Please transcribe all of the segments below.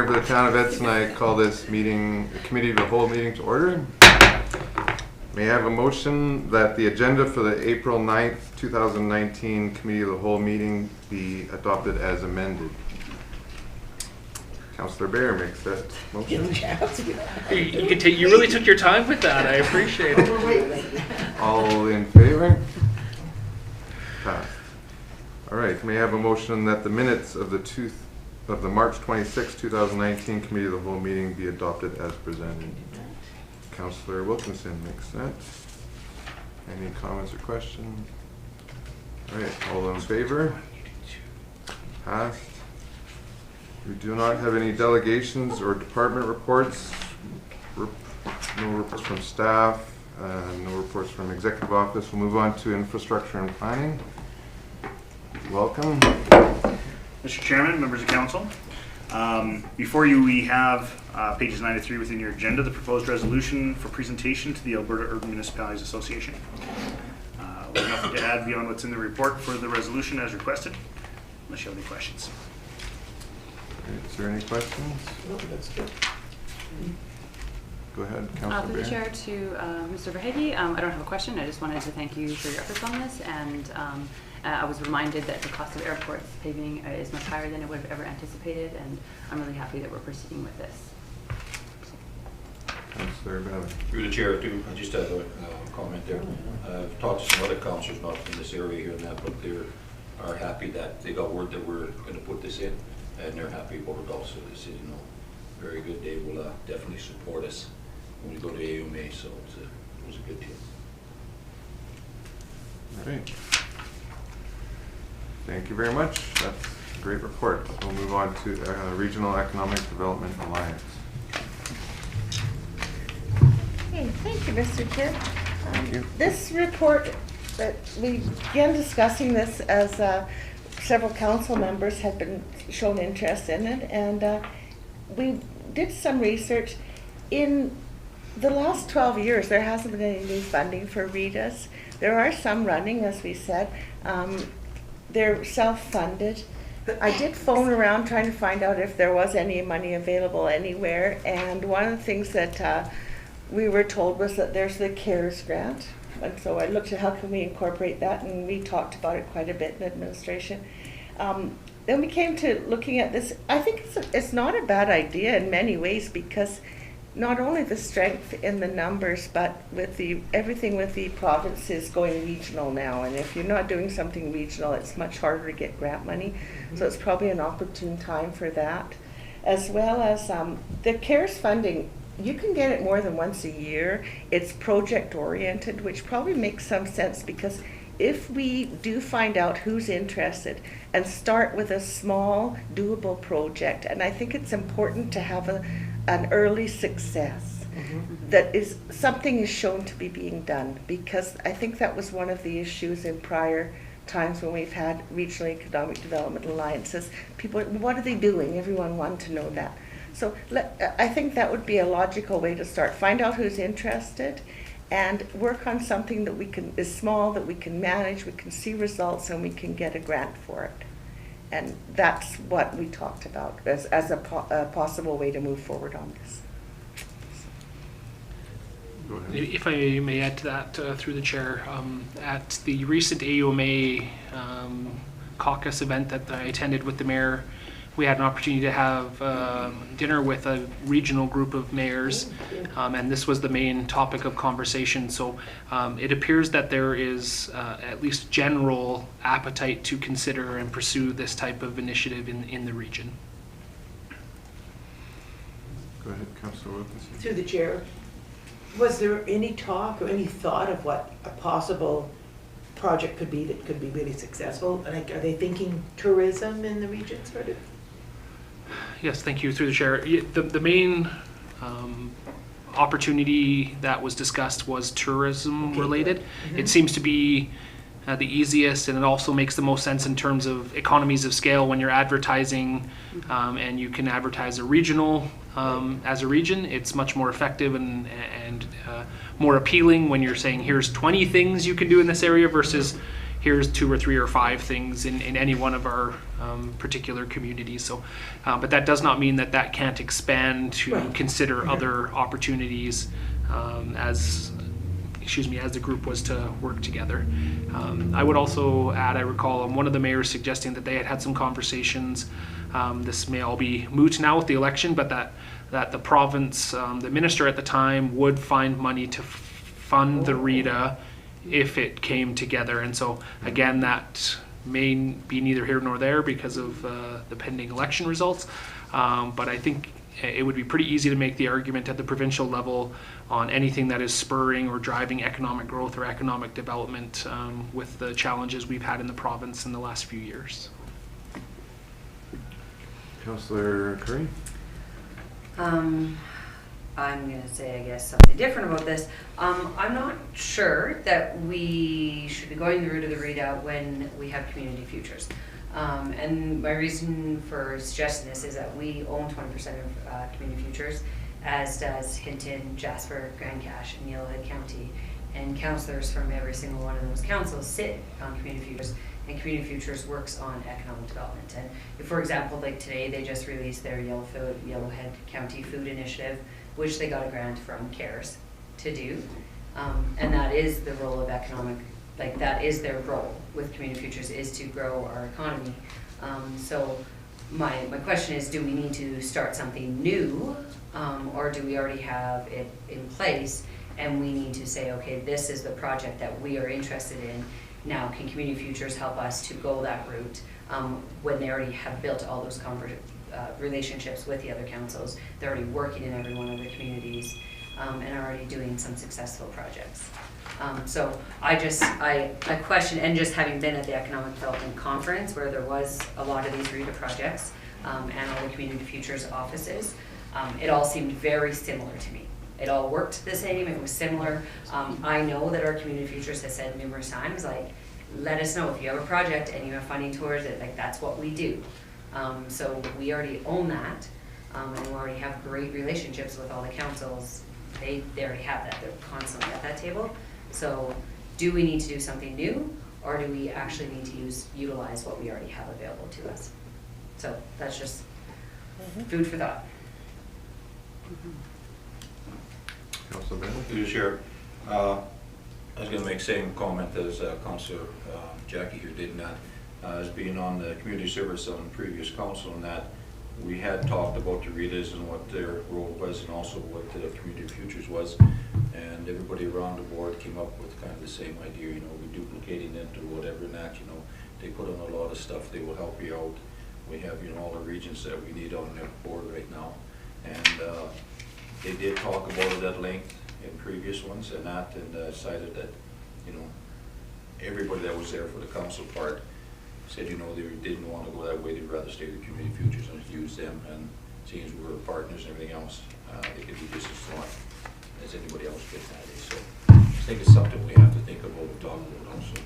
For the town of Edson, I call this meeting, committee of the whole meeting to order. May I have a motion that the agenda for the April 9th, 2019 committee of the whole meeting be adopted as amended? Councillor Bear makes that motion. You really took your time with that. I appreciate it. All in favor? Passed. All right, may I have a motion that the minutes of the March 26, 2019 committee of the whole meeting be adopted as presented? Councillor Wilkinson makes that. Any comments or questions? All right, all in favor? Passed. We do not have any delegations or department reports. No reports from staff. No reports from executive office. We'll move on to infrastructure and planning. Welcome. Mr. Chairman, members of council, before you we have pages 9 to 3 within your agenda, the proposed resolution for presentation to the Alberta Urban Municipalities Association. We have nothing to add beyond what's in the report for the resolution as requested, unless you have any questions. Is there any questions? No, that's good. Go ahead, Councillor Through Bear. the chair to Mr. Verhage, I don't have a question. I just wanted to thank you for your efforts on this, and I was reminded that the cost of airports paving is much higher than I would have ever anticipated, and I'm really happy that we're proceeding with this. Councillor Bailey. Through the chair, too, I just have a comment there. I've talked to some other councillors, not in this area here and that, but they are happy that they got word that we're going to put this in, and they're happy about it also. They said, you know, very good, they will definitely support us when we go to AUMA, so it was a good deal. All right. Thank you very much. That's a great report. We'll move on to Regional Economic Development Alliance. Hey, thank you, Mr. Chair. Thank you. This report, that we began discussing this as several council members had been shown interest in it, and we did some research. In the last 12 years, there hasn't been any new funding for REDAs. There are some running, as we said. They're self-funded. I did phone around trying to find out if there was any money available anywhere, and one of the things that we were told was that there's the CARES grant, and so I looked at how can we incorporate that, and we talked about it quite a bit in administration. Then we came to looking at this. I think it's not a bad idea in many ways, because not only the strength in the numbers, but with everything with the provinces going regional now, and if you're not doing something regional, it's much harder to get grant money. So it's probably an opportune time for that, as well as the CARES funding. You can get it more than once a year. It's project oriented, which probably makes some sense, because if we do find out who's interested and start with a small doable project, and I think it's important to have an early success, that is something is shown to be being done, because I think that was one of the issues in prior times when we've had regional economic development alliances. People, what are they doing? Everyone wanted to know that. So I think that would be a logical way to start. Find out who's interested and work on something that is small, that we can manage, we can see results, and we can get a grant for it. And that's what we talked about as a possible way to move forward on this. Go ahead. If I may add to that, through the chair, at the recent AUMA caucus event that I attended with the mayor, we had an opportunity to have dinner with a regional group of mayors, and this was the main topic of conversation. So it appears that there is at least general appetite to consider and pursue this type of initiative in the region. Go ahead, Councillor Wilkinson. Through the chair, was there any talk or any thought of what a possible project could be that could be really successful? Like, are they thinking tourism in the region, sort of? Yes, thank you, through the chair. The main opportunity that was discussed was tourism related. It seems to be the easiest, and it also makes the most sense in terms of economies of scale when you're advertising, and you can advertise a regional as a region. It's much more effective and more appealing when you're saying here's 20 things you can do in this area versus here's 2 or 3 or 5 things in any one of our particular communities. So, but that does not mean that that can't expand to Right. consider other opportunities as the group was to work together. I would also add, I recall one of the mayors suggesting that they had some conversations. This may all be moot now with the election, but that the province, the minister at the time, would find money to fund the RETA if it came together. And so again, that may be neither here nor there because of the pending election results. But I think it would be pretty easy to make the argument at the provincial level on anything that is spurring or driving economic growth or economic development with the challenges we've had in the province in the last few years. Councillor Curry? I'm going to say, I guess, something different about this. I'm not sure that we should be going the route of the RETA when we have community futures. And my reason for suggesting this is that we own 20% of community futures, as does Hinton, Jasper, Grand Cache, and Yellowhead County. And councillors from every single one of those councils sit on community futures, and community futures works on economic development. And if, for example, like today, they just released their Yellowhead County Food Initiative, which they got a grant from CARES to do. And that is the role of economic, like that is their role with community futures, is to grow our economy. So my question is, do we need to start something new, or do we already have it in place and we need to say, okay, this is the project that we are interested in. Now, can community futures help us to go that route when they already have built all those relationships with the other councils? They're already working in every one of the communities and are already doing some successful projects. So I question, and just having been at the Economic Development Conference where there was a lot of these RETA projects and all the community futures offices, it all seemed very similar to me. It all worked the same, it was similar. I know that our community futures has said numerous times, like, let us know if you have a project and you have funding towards it, like that's what we do. So we already own that, and we already have great relationships with all the councils. They already have that, they're constantly at that table. So do we need to do something new, or do we actually need to utilize what we already have available to us? So that's just food for thought. Councillor Bennett? Through the chair, I was going to make the same comment as Councillor Jackie here did, that as being on the community service on the previous council, and that we had talked about the RETAs and what their role was, and also what the community futures was, and everybody around the board came up with kind of the same idea. You know, we're duplicating into whatever, and that, you know, they put on a lot of stuff. They will help you out. We have, you know, all the regions that we need on their board right now, and they did talk about it at length in previous ones, and that, and decided that, you know, everybody that was there for the council part said, you know, they didn't want to go that way. They'd rather stay with community futures and use them, and seeing as we're partners and everything else, they could be just as smart as anybody else could nowadays. So I think it's something we have to think about and talk about also.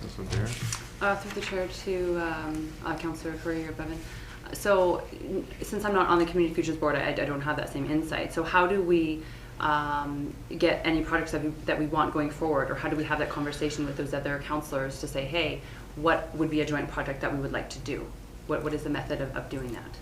Councillor Barron? Through the chair to Councillor Curry or Bevan. So since I'm not on the Community Futures Board, I don't have that same insight. So how do we get any projects that we want going forward, or how do we have that conversation with those other councillors to say, hey, what would be a joint project that we would like to do? What is the method of doing that?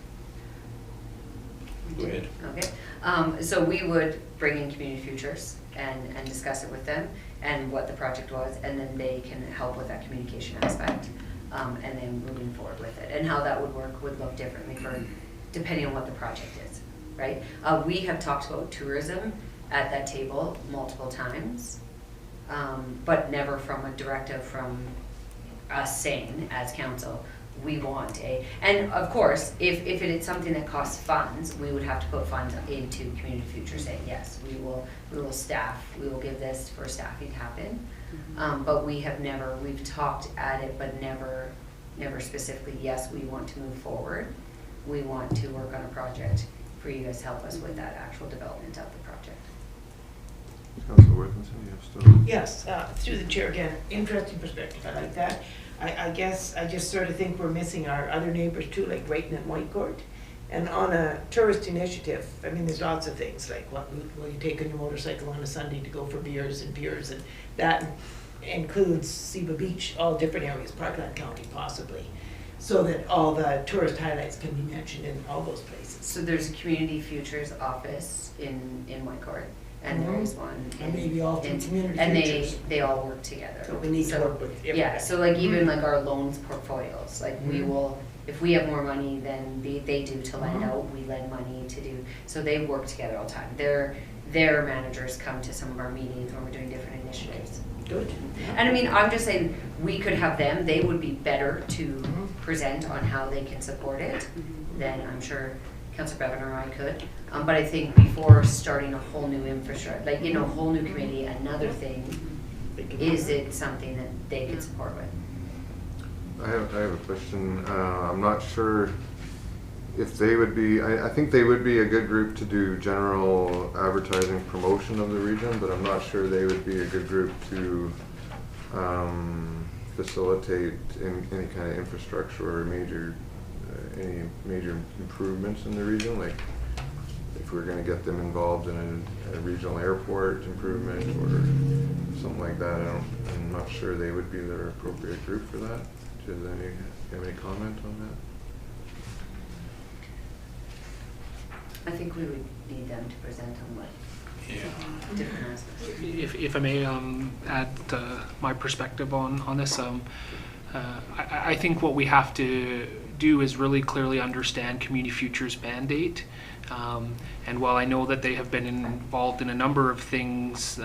Go ahead. Okay, so we would bring in community futures and discuss it with them and what the project was, and then they can help with that communication aspect, and then moving forward with it. And how that would work would look differently for depending on what the project is, right? We have talked about tourism at that table multiple times, but never from a directive from us saying as council, we want and of course, if it is something that costs funds, we would have to put funds into community future saying, yes, we will give this for staffing to happen. But we've talked at it, but never specifically, yes, we want to move forward. We want to work on a project for you guys to help us with that actual development of the project. Councillor Worthington, you have still. Yes, through the chair again, interesting perspective, I like that. I guess I just sort of think we're missing our other neighbors too, like Brighton and Whitecourt. And on a tourist initiative, I mean, there's lots of things, like what will you take on your motorcycle on a Sunday to go for beers and that. And includes Seba Beach, all different areas, Parkland County possibly, so that all the tourist highlights can be mentioned in all those places. So there's a Community Futures office in Whitecourt, and there is one. And maybe all through Community and Futures. they all work together. So we need to work with everybody. Yeah, so like even like our loans portfolios, like we will, if we have more money than they do to lend out, we lend money to do, so they work together all the time. Their managers come to some of our meetings when we're doing different initiatives. Good. And I mean, I'm just saying, we could have them, they would be better to present on how they can support it than I'm sure Councillor Bevan or I could. But I think before starting a whole new infrastructure, like, you know, whole new committee, another thing, is it something that they could support with? I have a question. I'm not sure if they would be, I think they would be a good group to do general advertising promotion of the region, but I'm not sure they would be a good group to facilitate any kind of infrastructure or any major improvements in the region. Like if we're going to get them involved in a regional airport improvement or something like that, I'm not sure they would be the appropriate group for that. Does you have any comment on that? I think we would need them to present on what different aspects. If I may add my perspective on this, I think what we have to do is really clearly understand Community Futures' mandate. And while I know that they have been involved in a number of things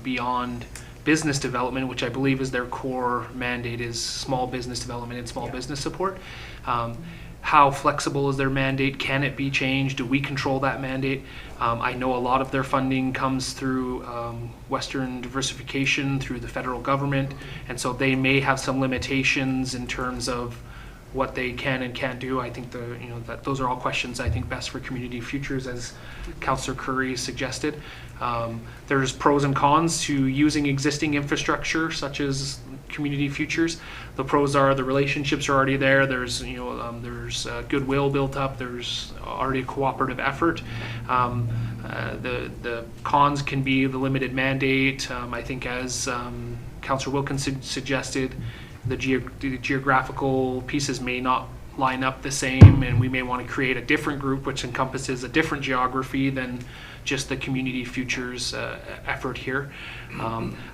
beyond business development, which I believe is their core mandate, is small business development and small business support. How flexible is their mandate? Can it be changed? Do we control that mandate? I know a lot of their funding comes through Western diversification through the federal government, and so they may have some limitations in terms of what they can and can't do. I think that those are all questions I think best for Community Futures, as Councillor Curry suggested. There's pros and cons to using existing infrastructure such as Community Futures. The pros are the relationships are already there. There's there's goodwill built up. There's already a cooperative effort. The cons can be the limited mandate. I think as Councillor Wilkins suggested, the geographical pieces may not line up the same, and we may want to create a different group which encompasses a different geography than just the Community Futures effort here.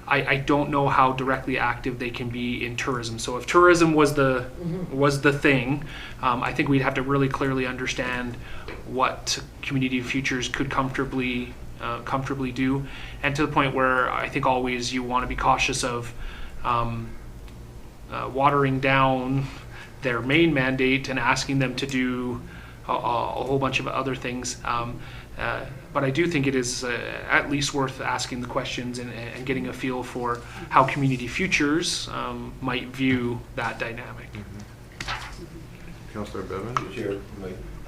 I don't know how directly active they can be in tourism. So if tourism was the thing, I think we'd have to really clearly understand what Community Futures could comfortably do, and to the point where I think always you want to be cautious of watering down their main mandate and asking them to do a whole bunch of other things. But I do think it is at least worth asking the questions and getting a feel for how Community Futures might view that dynamic. Councillor Bevan? Chair,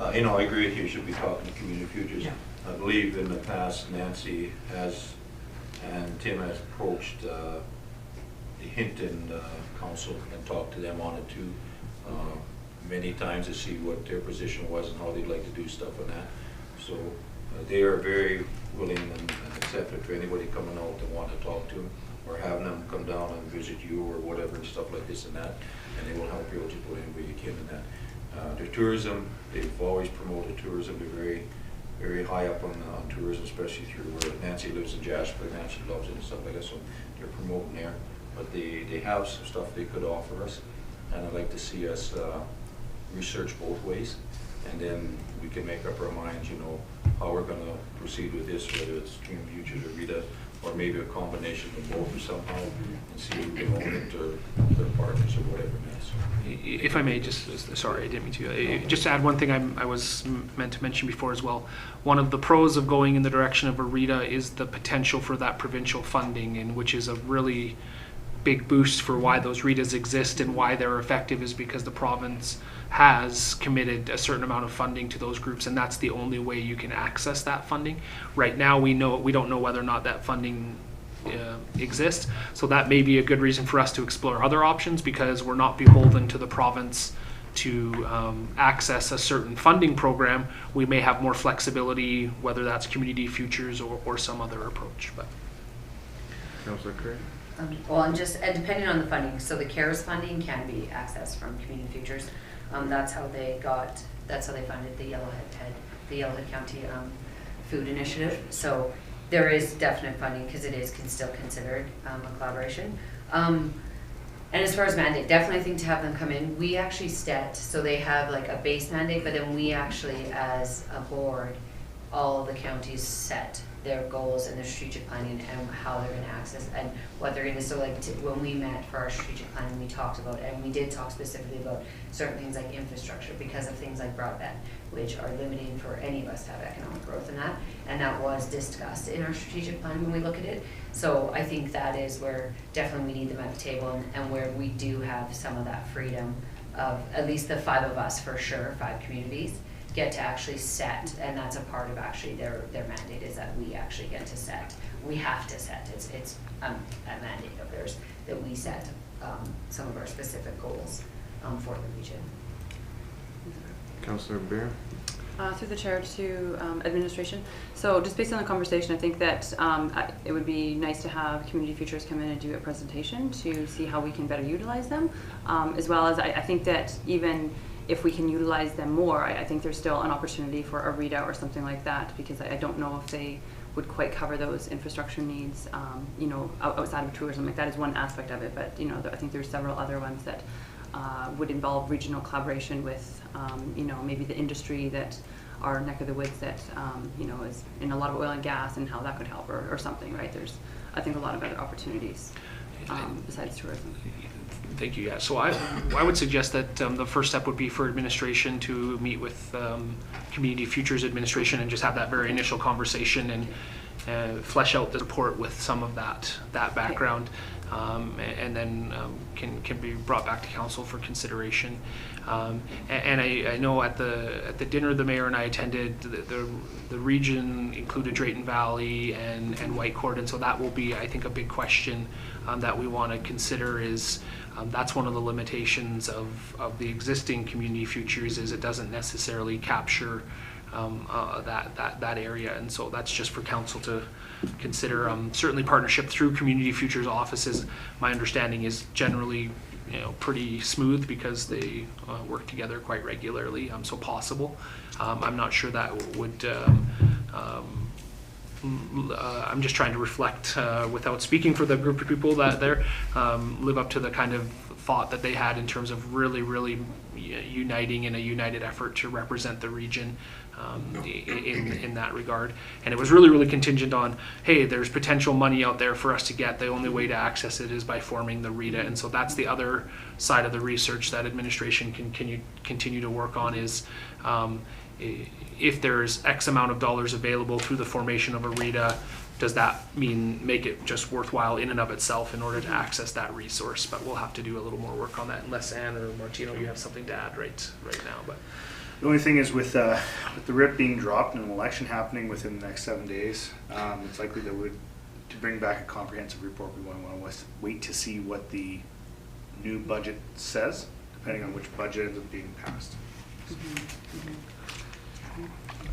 I agree with you, should be talking to Community Futures. Yeah. I believe in the past Nancy has, and Tim has approached the Hinton Council and talked to them on it too, many times to see what their position was and how they'd like to do stuff on that. So they are very willing and accepted for anybody coming out that want to talk to them, or having them come down and visit you or whatever and stuff like this and that, and they will help you out to put anybody you can in that. Their tourism, they've always promoted tourism. They're very, very high up on tourism, especially through where Nancy lives in Jasper. Nancy loves it and stuff like that, so they're promoting there. But they have some stuff they could offer us, and I'd like to see us research both ways, and then we can make up our minds, how we're going to proceed with this, whether it's Community Futures or Rita, or maybe a combination of both or somehow, and see who can own it or their partners or whatever it is. If I may, sorry, I didn't mean to. Just to add one thing I was meant to mention before as well. One of the pros of going in the direction of a RITA is the potential for that provincial funding, and which is a really big boost for why those RITAs exist and why they're effective, is because the province has committed a certain amount of funding to those groups, and that's the only way you can access that funding. Right now we don't know whether or not that funding exists, so that may be a good reason for us to explore other options, because we're not beholden to the province to access a certain funding program. We may have more flexibility, whether that's Community Futures or some other approach. But Councillor Curry? Well, and depending on the funding, so the CARES funding can be accessed from Community Futures. That's how they funded the Yellowhead County Food Initiative. So there is definite funding because it is still considered a collaboration. And as far as mandate, definitely think to have them come in. We actually so they have like a base mandate, but then we actually, as a board, all of the counties set their goals and their strategic planning and how they're going to access and what they're going to. So like when we met for our strategic planning, we talked about, and we did talk specifically about certain things like infrastructure because of things like broadband, which are limiting for any of us to have economic growth in that. And that was discussed in our strategic plan when we look at it. So I think that is where definitely we need them at the table and where we do have some of that freedom of at least the 5 of us for sure, 5 communities, get to actually set, and that's a part of actually their mandate is that we actually get to set. We have to set. It's a mandate of theirs that we set some of our specific goals for the region. Councillor Beer? Through the chair to administration. So just based on the conversation, I think that it would be nice to have Community Futures come in and do a presentation to see how we can better utilize them, as well as I think that even if we can utilize them more, I think there's still an opportunity for a readout or something like that, because I don't know if they would quite cover those infrastructure needs, you know, outside of tourism. Like that is one aspect of it, but you know, I think there's several other ones that would involve regional collaboration with, you know, maybe the industry that our neck of the woods that, you know, is in a lot of oil and gas and how that could help or something, right? There's, I think, a lot of other opportunities besides tourism. Thank you. Yeah. So I would suggest that the first step would be for administration to meet with Community Futures Administration and just have that very initial conversation and flesh out the report with some of that background, and then can be brought back to council for consideration. And I know at the dinner the mayor and I attended, the region included Drayton Valley and Whitecourt, and so that will be, I think, a big question that we want to consider is. That's one of the limitations of the existing Community Futures is it doesn't necessarily capture that area, and so that's just for council to consider. Certainly partnership through Community Futures offices, my understanding is generally, you know, pretty smooth because they work together quite regularly, so possible. I'm not sure that would I'm just trying to reflect without speaking for the group of people that there live up to the kind of thought that they had in terms of really uniting in a united effort to represent the region in that regard. And it was really contingent on, hey, there's potential money out there for us to get. The only way to access it is by forming the RETA. And so that's the other side of the research that administration can continue to work on is if there's X amount of dollars available through the formation of a RETA, does that make it just worthwhile in and of itself in order to access that resource? But we'll have to do a little more work on that, unless Anne or Martino, you have something to add right now. But The only thing is with the RIP being dropped and an election happening within the next 7 days, it's likely that to bring back a comprehensive report, we want to wait to see what the new budget says, depending on which budget ends up being passed.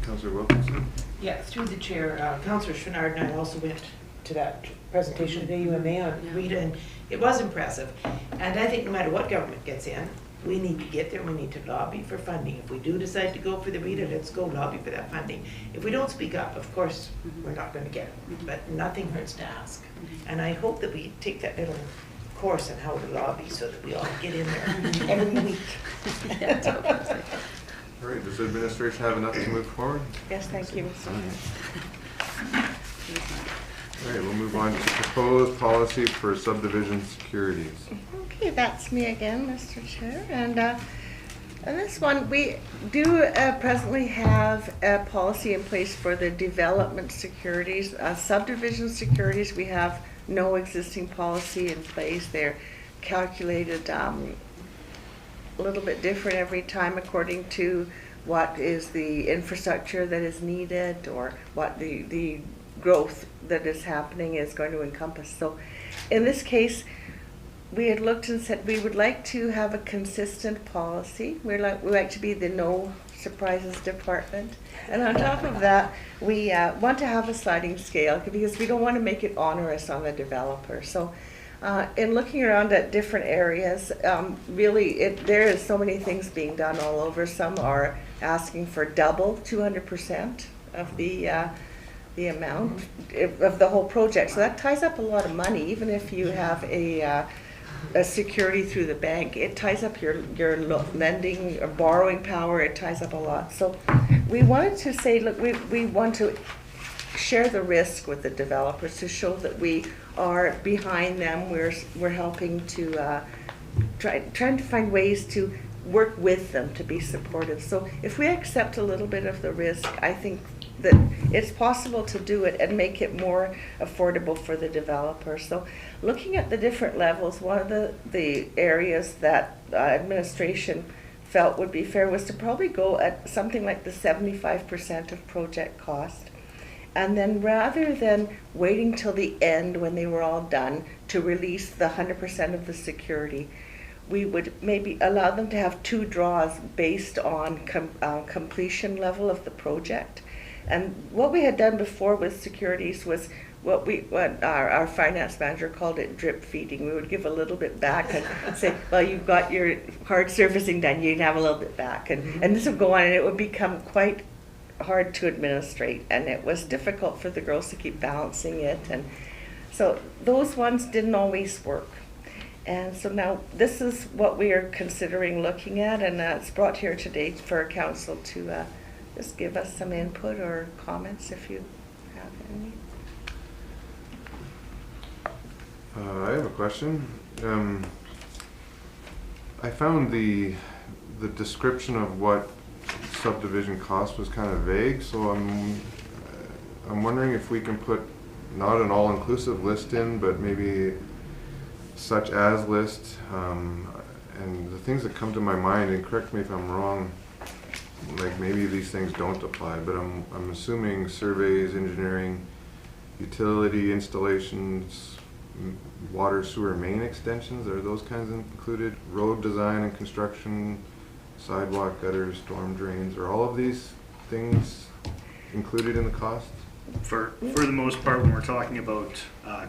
Councillor Wilkinson? Yes, through the chair, Councillor Chouinard and I also went to that presentation at AUMA on RETA, and it was impressive. And I think no matter what government gets in, we need to get there, we need to lobby for funding. If we do decide to go for the RETA, let's go lobby for that funding. If we don't speak up, of course, we're not going to get it, but nothing hurts to ask. And I hope that we take that little course on how to lobby so that we all get in there every week. All right, does the administration have enough to move forward? Yes, thank you, Mr. Chair. All right, we'll move on to proposed policy for subdivision securities. Okay, that's me again, Mr. Chair. And this one, we do presently have a policy in place for the development securities. Subdivision securities, we have no existing policy in place. They're calculated a little bit different every time according to what is the infrastructure that is needed or what the growth that is happening is going to encompass. So in this case, we had looked and said we would like to have a consistent policy. We like to be the no surprises department. And on top of that, we want to have a sliding scale because we don't want to make it onerous on the developer. So In looking around at different areas, really, there is so many things being done all over. Some are asking for double, 200% of the amount of the whole project. So that ties up a lot of money. Even if you have a security through the bank, it ties up your lending or borrowing power. It ties up a lot. So we wanted to say, look, we want to share the risk with the developers to show that we are behind them. We're helping to trying to find ways to work with them to be supportive. So if we accept a little bit of the risk, I think that it's possible to do it and make it more affordable for the developer. So looking at the different levels, one of the areas that administration felt would be fair was to probably go at something like the 75% of project cost. And then rather than waiting till the end when they were all done to release the 100% of the security, we would maybe allow them to have 2 draws based on completion level of the project. And what we had done before with securities was what our finance manager called it drip feeding. We would give a little bit back and say, well, you've got your hard surfacing done, you can have a little bit back. And this would go on, and it would become quite hard to administrate, and it was difficult for the girls to keep balancing it, and so those ones didn't always work. And so now this is what we are considering looking at, and it's brought here today for council to just give us some input or comments if you have any. I have a question. I found the description of what subdivision cost was kind of vague, so I'm wondering if we can put not an all-inclusive list in, but maybe such as list. And the things that come to my mind, and correct me if I'm wrong, like maybe these things don't apply, but I'm assuming surveys, engineering, utility installations, water sewer main extensions, are those kinds included? Road design and construction, sidewalk, gutters, storm drains, are all of these things included in the cost? For the most part, when we're talking about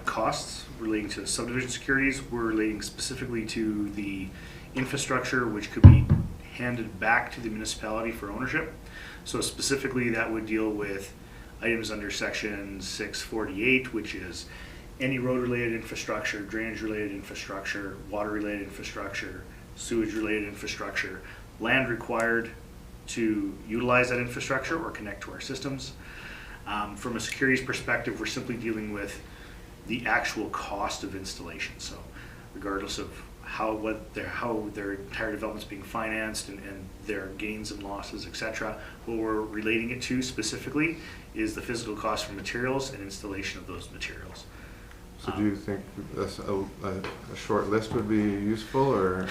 costs relating to subdivision securities, we're relating specifically to the infrastructure which could be handed back to the municipality for ownership. So specifically that would deal with items under section 648, which is any road related infrastructure, drainage related infrastructure, water related infrastructure, sewage related infrastructure, land required to utilize that infrastructure or connect to our systems. From a securities perspective, we're simply dealing with the actual cost of installation. So regardless of how their entire development's being financed and their gains and losses, etc., what we're relating it to specifically is the physical cost for materials and installation of those materials. So do you think a short list would be useful, or?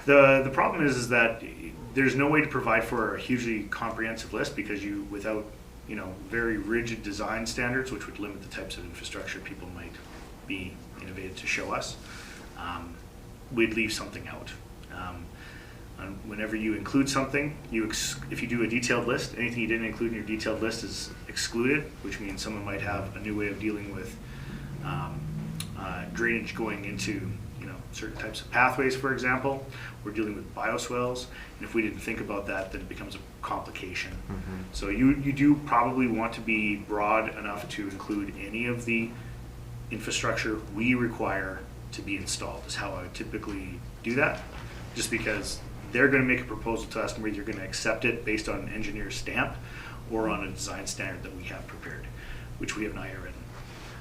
The problem is that there's no way to provide for a hugely comprehensive list because without very rigid design standards, which would limit the types of infrastructure people might be innovative to show us, we'd leave something out. And whenever you include something, if you do a detailed list, anything you didn't include in your detailed list is excluded, which means someone might have a new way of dealing with drainage going into certain types of pathways, for example. We're dealing with bioswales, and if we didn't think about that, then it becomes a complication. Mm-hmm. So you do probably want to be broad enough to include any of the infrastructure we require to be installed, is how I would typically do that, just because they're going to make a proposal to us and we're either going to accept it based on an engineer's stamp or on a design standard that we have prepared, which we have not yet written.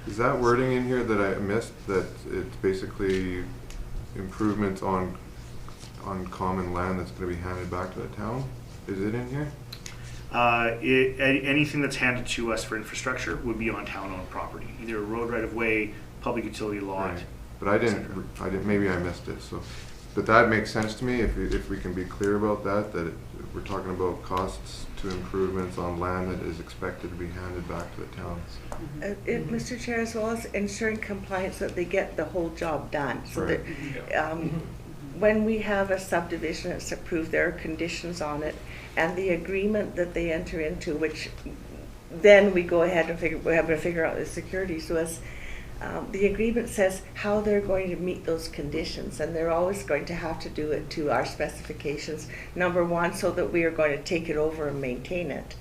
Is that wording in here that I missed, that it's basically improvements on common land that's going to be handed back to the town? Is it in here? Anything that's handed to us for infrastructure would be on town-owned property, either a road right-of-way, public utility lot. Right. But I didn't. Maybe I missed it. So, but that makes sense to me if we can be clear about that. That we're talking about costs to improvements on land that is expected to be handed back to the towns. Mr. Chair, as well as ensuring compliance, that they get the whole job done. So right. that when we have a subdivision that's approved, there are conditions on it, and the agreement that they enter into, which then we go ahead and we have to figure out the security. So as The agreement says how they're going to meet those conditions, and they're always going to have to do it to our specifications, number one, so that we are going to take it over and maintain it.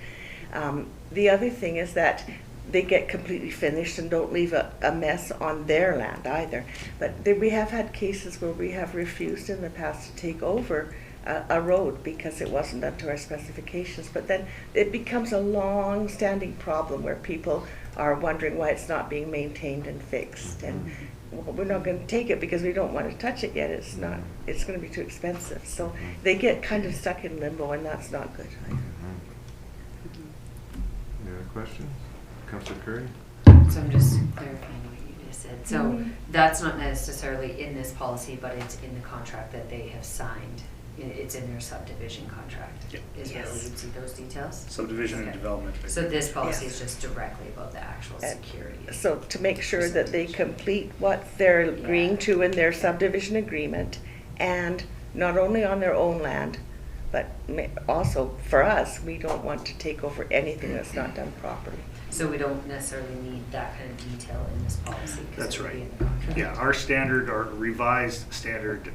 The other thing is that they get completely finished and don't leave a mess on their land either. But we have had cases where we have refused in the past to take over a road because it wasn't up to our specifications. But then it becomes a long-standing problem where people are wondering why it's not being maintained and fixed. And well, we're not going to take it because we don't want to touch it yet. It's not. It's going to be too expensive. So they get kind of stuck in limbo, and that's not good either. Any other questions? Councillor Curry? So I'm just clarifying what you just said. So that's not necessarily in this policy, but it's in the contract that they have signed. It's in their subdivision contract. Yep. Is where we would see those details? Subdivision and Okay. development. So this policy Yes. is just directly about the actual security. So to make sure that they complete what they're agreeing to in their subdivision agreement, and not only on their own land, but also for us, we don't want to take over anything that's not done properly. So we don't necessarily need that kind of detail in this policy. 'Cause That's it would be right. in the contract. Yeah, our standard, our revised standard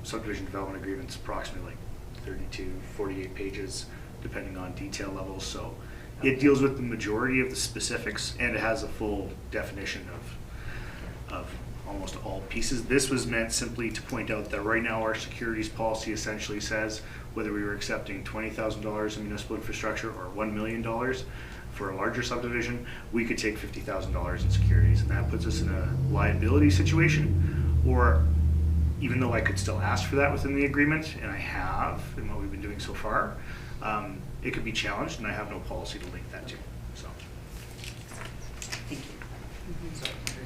subdivision development agreement's approximately like 32, 48 pages, depending on detail levels. So it deals with the majority of the specifics, and it has a full definition of almost all pieces. This was meant simply to point out that right now our securities policy essentially says whether we were accepting $20,000 in municipal infrastructure or $1 million for a larger subdivision, we could take $50,000 in securities, and that puts us in a liability situation. Or even though I could still ask for that within the agreement, and I have in what we've been doing so far, it could be challenged, and I have no policy to link that to. So Thank you. Sorry, through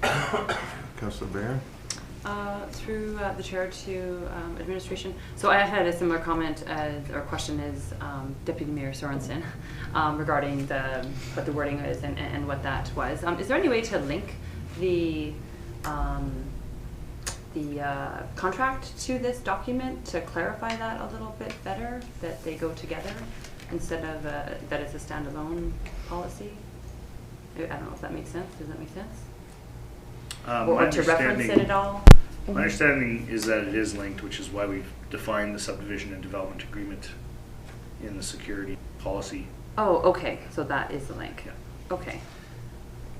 the chair. Councillor Barron? Through the chair to administration. So I had a similar comment or question as Deputy Mayor Sorensen regarding what the wording is and what that was. Is there any way to link the contract to this document to clarify that a little bit better, that they go together instead of that it's a standalone policy? I don't know if that makes sense. Does that make sense? Or to reference it at all? My understanding is that it is linked, which is why we've defined the subdivision and development agreement in the security policy. Oh, okay, so that is the link. Yeah. Okay.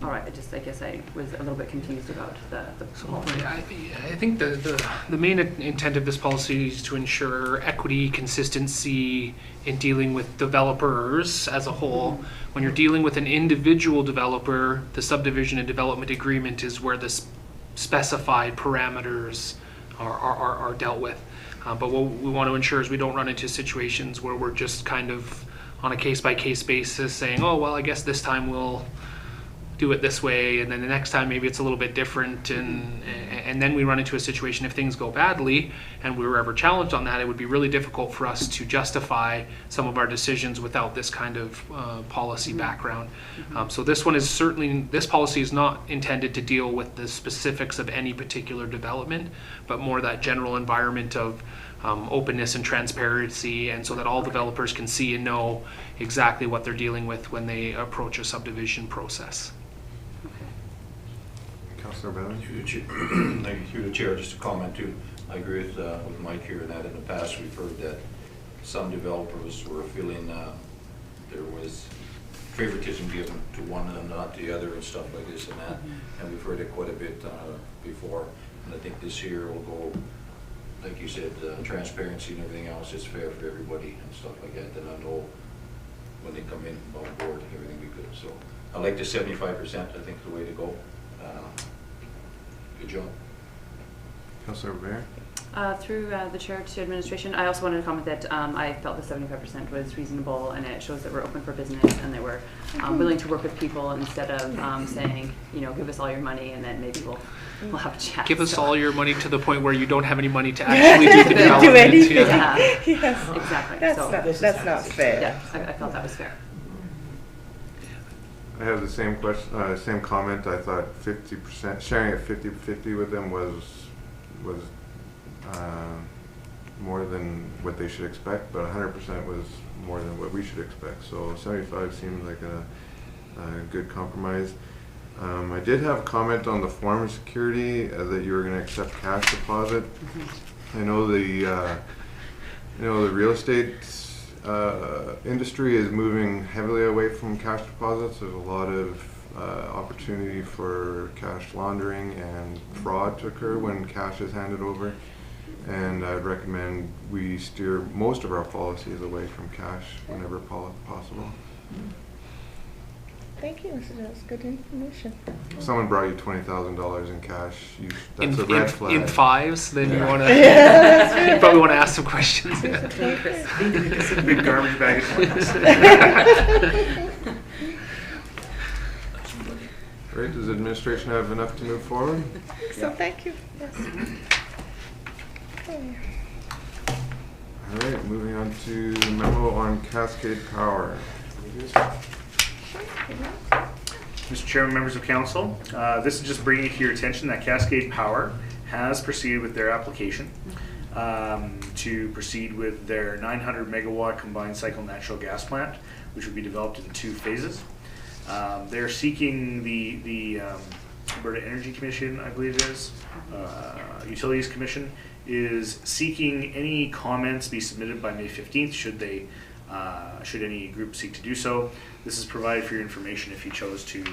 All right, I guess I was a little bit confused about the So policy. I think the main intent of this policy is to ensure equity, consistency in dealing with developers as a whole. When you're dealing with an individual developer, the subdivision and development agreement is where the specified parameters are dealt with. But what we want to ensure is we don't run into situations where we're just kind of on a case-by-case basis saying, oh, well, I guess this time we'll do it this way, and then the next time maybe it's a little bit different, and then we run into a situation if things go badly and we were ever challenged on that, it would be really difficult for us to justify some of our decisions without this kind of policy background. So this policy is not intended to deal with the specifics of any particular development, but more that general environment of openness and transparency, and so that all developers can see and know exactly what they're dealing with when they approach a subdivision process. Councillor Barron? Through the chair, just a comment too. I agree with Mike here, and that in the past we've heard that some developers were feeling there was favoritism given to one and not the other and stuff like this and that. And we've heard it quite a bit before. And I think this year will go, like you said, transparency and everything else is fair for everybody and stuff like that. And I know when they come in on board, everything will be good. So I like the 75%, I think, the way to go. Good job. Councillor Barron? Through the chair to administration, I also wanted to comment that I felt the 75% was reasonable, and it shows that we're open for business and that we're willing to work with people instead of saying, give us all your money and then maybe we'll have a chat. Give us So- all your money to the point where you don't have any money to actually do the Do development. anything. Yeah. Yeah, exactly. That's So, that's not fair. yeah, I felt that was fair. I have the same question, same comment. I thought 50%, sharing it 50-50 with them was more than what they should expect, but 100% was more than what we should expect. So 75 seems like a good compromise. I did have a comment on the form of security that you were going to accept cash deposit. I know the real estate industry is moving heavily away from cash deposits. There's a lot of opportunity for cash laundering and fraud to occur when cash is handed over. And I'd recommend we steer most of our policies away from cash whenever possible. Thank you, that's good information. If someone brought you $20,000 in cash, that's a red flag. In fives, then you want to. Yeah, You probably want to ask some questions. Big garbage bag. Great, does administration have enough to move forward? So thank you. Yes. Okay. All right, moving on to the memo on Cascade Power. Mr. Chairman, members of council, this is just bringing it to your attention that Cascade Power has proceeded with their application to proceed with their 900 megawatt combined cycle natural gas plant, which will be developed in 2 phases. They're seeking the Alberta Energy Commission, I believe it is, Utilities Commission, is seeking any comments be submitted by May 15th should any group seek to do so. This is provided for your information. If you chose to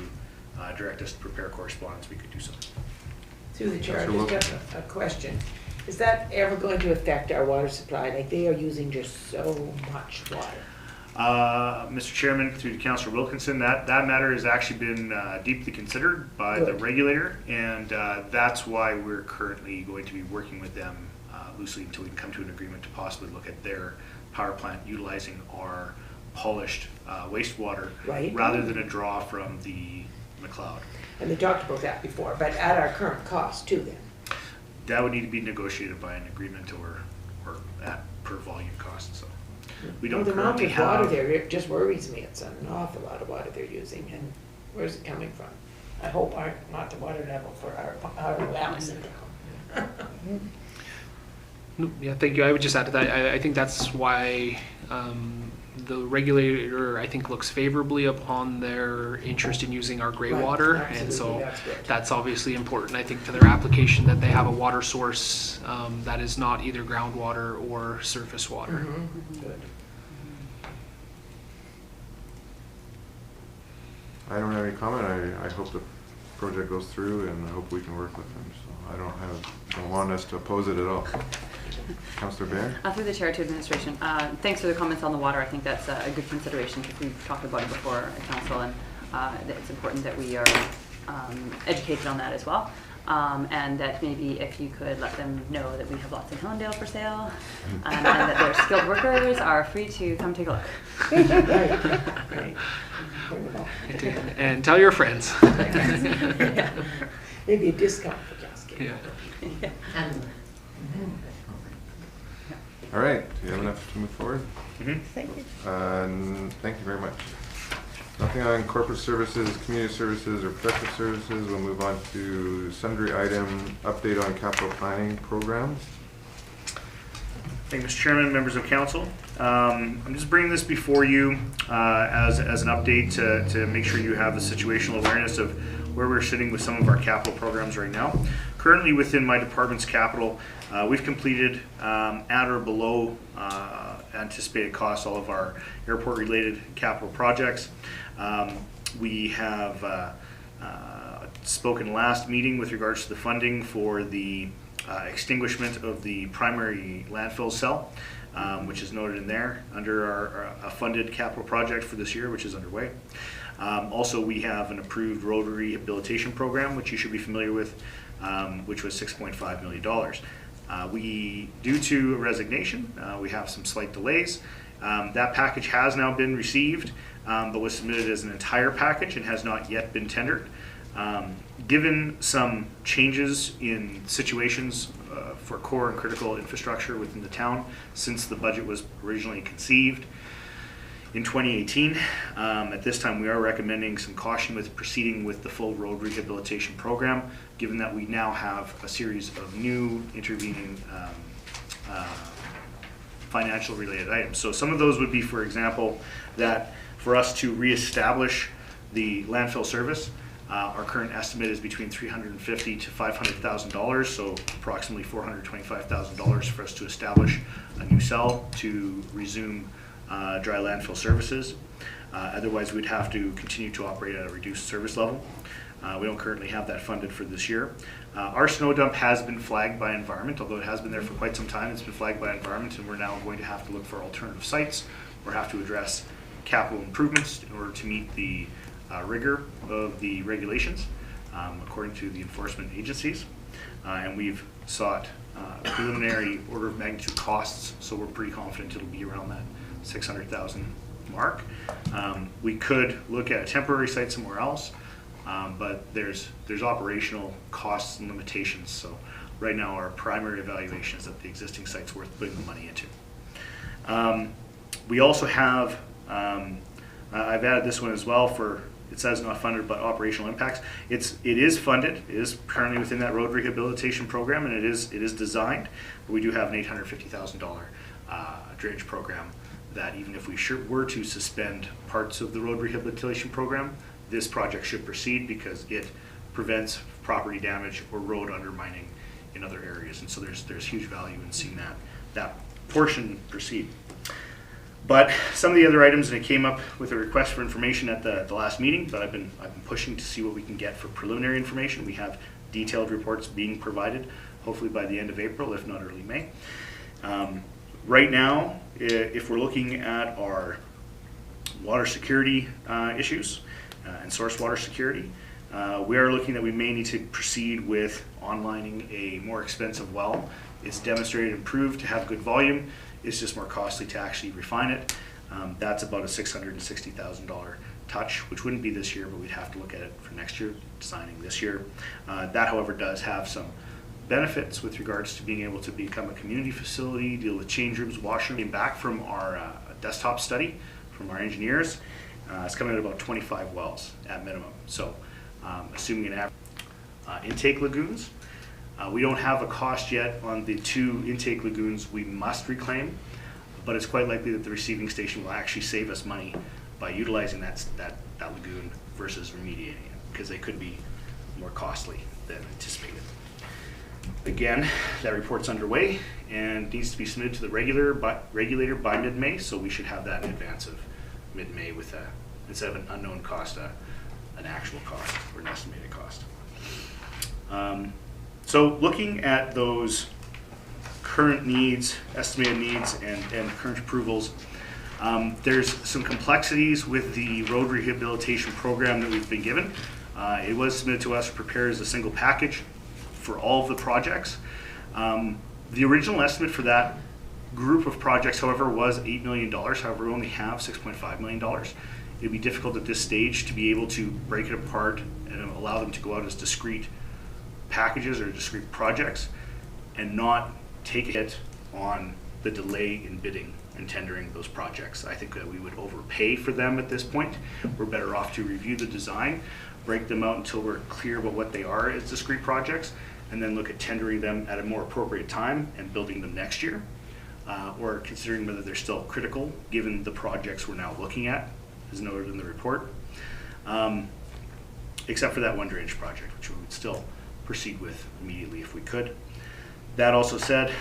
direct us to prepare correspondence, we could do so. Through the chair, I just have a question. Is that ever going to affect our water supply? Like, they are using just so much water. Mr. Chairman, through to Councillor Wilkinson, that matter has actually been deeply considered by the regulator, and that's why we're currently going to be working with them loosely until we can come to an agreement to possibly look at their power plant utilizing our polished wastewater rather than a draw from the McLeod. And they talked about that before, but at our current cost too then. That would need to be negotiated by an agreement or at per volume cost. So we don't the amount currently of water have. there, it just worries me. It's an awful lot of water they're using, and where's it coming from? I hope not the water level for our well syndrome. Yeah, thank you. I would just add to that. I think that's why the regulator, I think, looks favorably upon their interest in using our gray water, and so that's obviously important. I think to their application that they have a water source that is not either groundwater or surface water. Good. I don't have any comment. I hope the project goes through, and I hope we can work with them. So I don't want us to oppose it at all. Councillor Baird? Through the chair to administration, thanks for the comments on the water. I think that's a good consideration because we've talked about it before at council, and it's important that we are educated on that as well. And that maybe if you could let them know that we have lots in Hillendale for sale, and that their skilled workers are free to come take a look. Right. And tell your friends. Yeah. Maybe a discount for Cascade. Yeah. All right, do you have enough to move forward? Thank you. Thank you very much. Nothing on corporate services, community services, or protective services. We'll move on to sundry item update on capital planning programs. Thank you, Mr. Chairman, members of council. I'm just bringing this before you as an update to make sure you have the situational awareness of where we're sitting with some of our capital programs right now. Currently within my department's capital, we've completed at or below anticipated costs all of our airport-related capital projects. We have spoken last meeting with regards to the funding for the extinguishment of the primary landfill cell, which is noted in there under our funded capital project for this year, which is underway. Also, we have an approved road rehabilitation program, which you should be familiar with, which was $6.5 million. Due to a resignation, we have some slight delays. That package has now been received, but was submitted as an entire package and has not yet been tendered. Given some changes in situations for core and critical infrastructure within the town since the budget was originally conceived in 2018, at this time we are recommending some caution with proceeding with the full road rehabilitation program, given that we now have a series of new intervening financial related items. So some of those would be, for example, that for us to reestablish the landfill service, Our current estimate is between $350,000 to $500,000, so approximately $425,000 for us to establish a new cell to resume dry landfill services. Otherwise, we'd have to continue to operate at a reduced service level. We don't currently have that funded for this year. Our snow dump has been flagged by environment, although it has been there for quite some time. It's been flagged by environment, and we're now going to have to look for alternative sites. We'll have to address capital improvements in order to meet the rigor of the regulations according to the enforcement agencies. And we've sought preliminary order of magnitude costs, so we're pretty confident it'll be around that 600,000 mark. We could look at a temporary site somewhere else, but there's operational costs and limitations. So right now our primary evaluation is that the existing site's worth putting the money into. We also have, I've added this one as well for, it says not funded, but operational impacts. It is funded, it is currently within that road rehabilitation program, and it is designed, but we do have an $850,000 drainage program that even if we were to suspend parts of the road rehabilitation program, this project should proceed because it prevents property damage or road undermining in other areas. And so there's huge value in seeing that portion proceed. But some of the other items, and it came up with a request for information at the last meeting, but I've been pushing to see what we can get for preliminary information. We have detailed reports being provided, hopefully by the end of April, if not early May. Right now, if we're looking at our water security issues and source water security, we are looking that we may need to proceed with onlining a more expensive well. It's demonstrated and proved to have good volume. It's just more costly to actually refine it. That's about a $660,000 touch, which wouldn't be this year, but we'd have to look at it for next year, designing this year. That, however, does have some benefits with regards to being able to become a community facility, deal with change rooms, washroom. Came back from our desktop study from our engineers. It's coming at about 25 wells at minimum. So assuming an average intake lagoons, we don't have a cost yet on the 2 intake lagoons we must reclaim, but it's quite likely that the receiving station will actually save us money by utilizing that lagoon versus remediating it, because they could be more costly than anticipated. Again, that report's underway and needs to be submitted to the regulator by mid-May, so we should have that in advance of mid-May with instead of an unknown cost, an actual cost or an estimated cost. So looking at those current needs, estimated needs, and current approvals, there's some complexities with the road rehabilitation program that we've been given. It was submitted to us, prepared as a single package for all of the projects. The original estimate for that group of projects, however, was $8 million. However, we only have $6.5 million. It'd be difficult at this stage to be able to break it apart and allow them to go out as discrete packages or discrete projects and not take a hit on the delay in bidding and tendering those projects. I think that we would overpay for them at this point. We're better off to review the design, break them out until we're clear about what they are as discrete projects, and then look at tendering them at a more appropriate time and building them next year, or considering whether they're still critical given the projects we're now looking at, as noted in the report, except for that one drainage project, which we would still proceed with immediately if we could. That also said,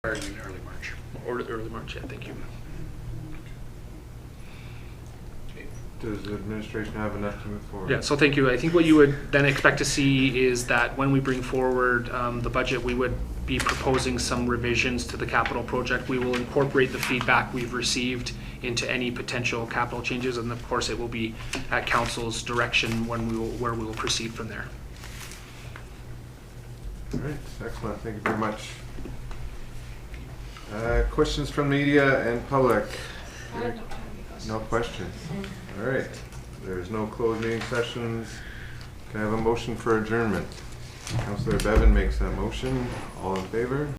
In early March, or early March, yeah, thank you. Does the administration have enough to move forward? Yeah, so thank you. I think what you would then expect to see is that when we bring forward the budget, we would be proposing some revisions to the capital project. We will incorporate the feedback we've received into any potential capital changes, and of course, it will be at council's direction where we will proceed from there. All right, excellent, thank you very much. Questions from media and public? No questions. All right, there's no closed meeting sessions. Can I have a motion for adjournment? Councillor Bevan makes that motion. All in favor?